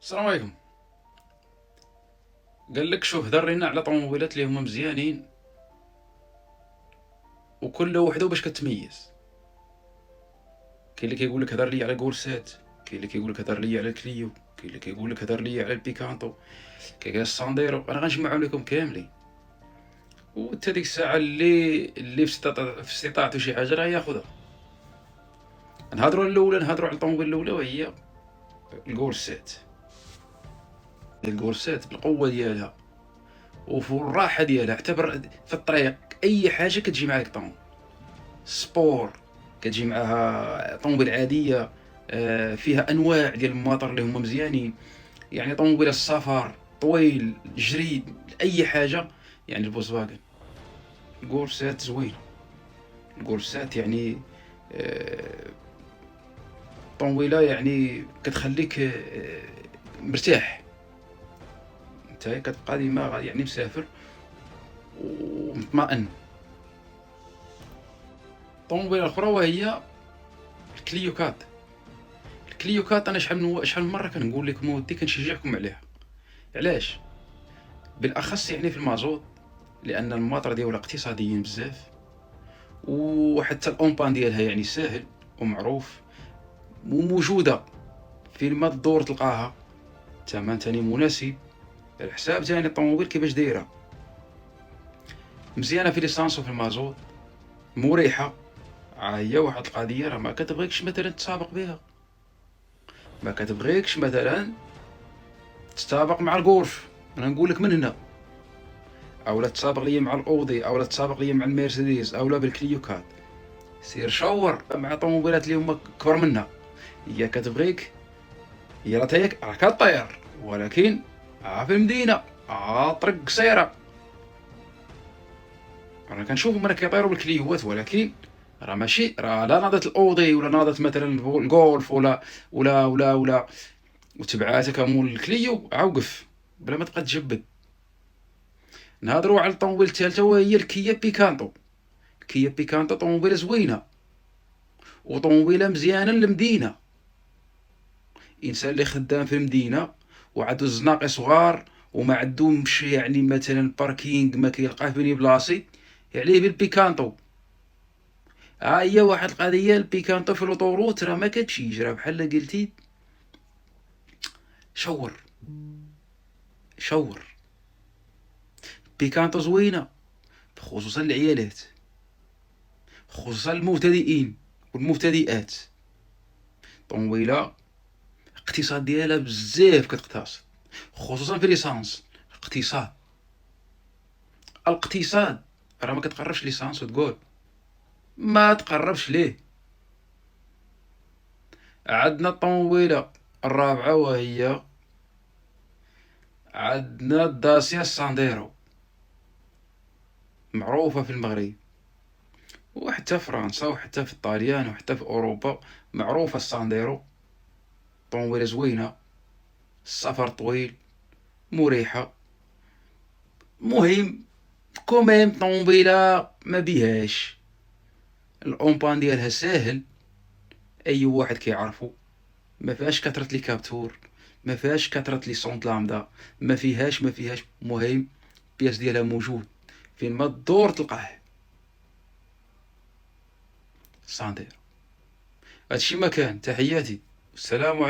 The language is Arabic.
السلام عليكم. قال لك شوف هضر لينا على طوموبيلات اللي هما مزيانين وكل وحده باش كتميز. كاين اللي كيقول لك هضر لي على كورسات، كاين اللي كيقول لك هضر لي على الكليو، كاين اللي كيقول لك هضر لي على البيكانتو، كاين السانديرو. انا غنجمعهم لكم كاملين، وتا ديك الساعه اللي في استطاعته شي حاجه راه ياخذها. نهضروا على الطوموبيل الاولى وهي الكورسات. الكورسات بالقوه ديالها وفي الراحه ديالها، اعتبر في الطريق اي حاجه كتجي معاك طون سبور، كتجي معاها طوموبيل عاديه. فيها انواع ديال المواطر اللي هما مزيانين، يعني طوموبيل السفر طويل جري اي حاجه. يعني الفولkswagen الكورسات زوينه. الكورسات يعني آه، طوموبيله يعني كتخليك مرتاح. انت كتبقى ديما يعني مسافر ومطمئن. الطوموبيله الاخرى وهي الكليو كات. الكليو كات انا شحال من مره كنقول لكم ودي كنشجعكم عليها. علاش؟ بالاخص يعني في المازوت، لان الماطر ديالها اقتصاديين بزاف، وحتى الاومبان ديالها يعني ساهل ومعروف وموجوده. فين ما تدور تلقاها. الثمن تاني مناسب. الحساب تاني الطوموبيل كيفاش دايره مزيانه في ليسانس وفي المازوت، مريحه. هي واحد القضيه راه ما كتبغيكش مثلا تسابق بها، ما كتبغيكش مثلا تسابق مع الغولف. انا نقول لك من هنا، اولا تسابق ليا مع الاودي، اولا تسابق ليا مع المرسيدس، اولا بالكليو كات. سير شاور مع طوموبيلات اللي هما كبر منها. هي كتبغيك، هي راه كطير، ولكن في المدينه طريق قصيره. انا كنشوفهم انا كيطيروا بالكليوات، ولكن راه ماشي راه لا ناضت الاودي ولا ناضت مثلا الجولف ولا وتبعاتك مول الكليو عوقف بلا ما تبقى تجبد. نهضروا على الطوموبيل الثالثه وهي الكيا بيكانتو. الكيا بيكانتو طوموبيله زوينه وطوموبيله مزيانه للمدينه. انسان اللي خدام في المدينه وعندو الزناقي صغار وما عندهمش يعني مثلا باركينغ ما كيلقاه فين يبلاصي، عليه بالبيكانتو. هي واحد القضيه، البيكانتو في الاوتوروت راه ما كتمشيش، راه بحال قلتي شور شور. بيكانتو زوينه خصوصا العيالات، خصوصا المبتدئين والمبتدئات. طوموبيله الاقتصاد ديالها بزاف كتقتصد، خصوصا في ليسانس. الاقتصاد راه ما كتقربش ليسانس وتقول ما تقربش ليه. عندنا الطوموبيله الرابعه وهي عندنا الداسيا سانديرو، معروفه في المغرب وحتى في فرنسا وحتى في الطاليان وحتى في اوروبا. معروفه السانديرو، طوموبيله زوينه، السفر طويل، مريحه. مهم كوميم طوموبيله ما بيهاش، الاومبان ديالها ساهل، اي واحد كيعرفو. ما فيهاش كثرة لي كابتور، ما فيهاش كثرة لي سونط لامدا، ما فيهاش مهم. البياس ديالها موجود فين ما تدور تلقاه. ساندير. هادشي ما كان. تحياتي، السلام عليكم.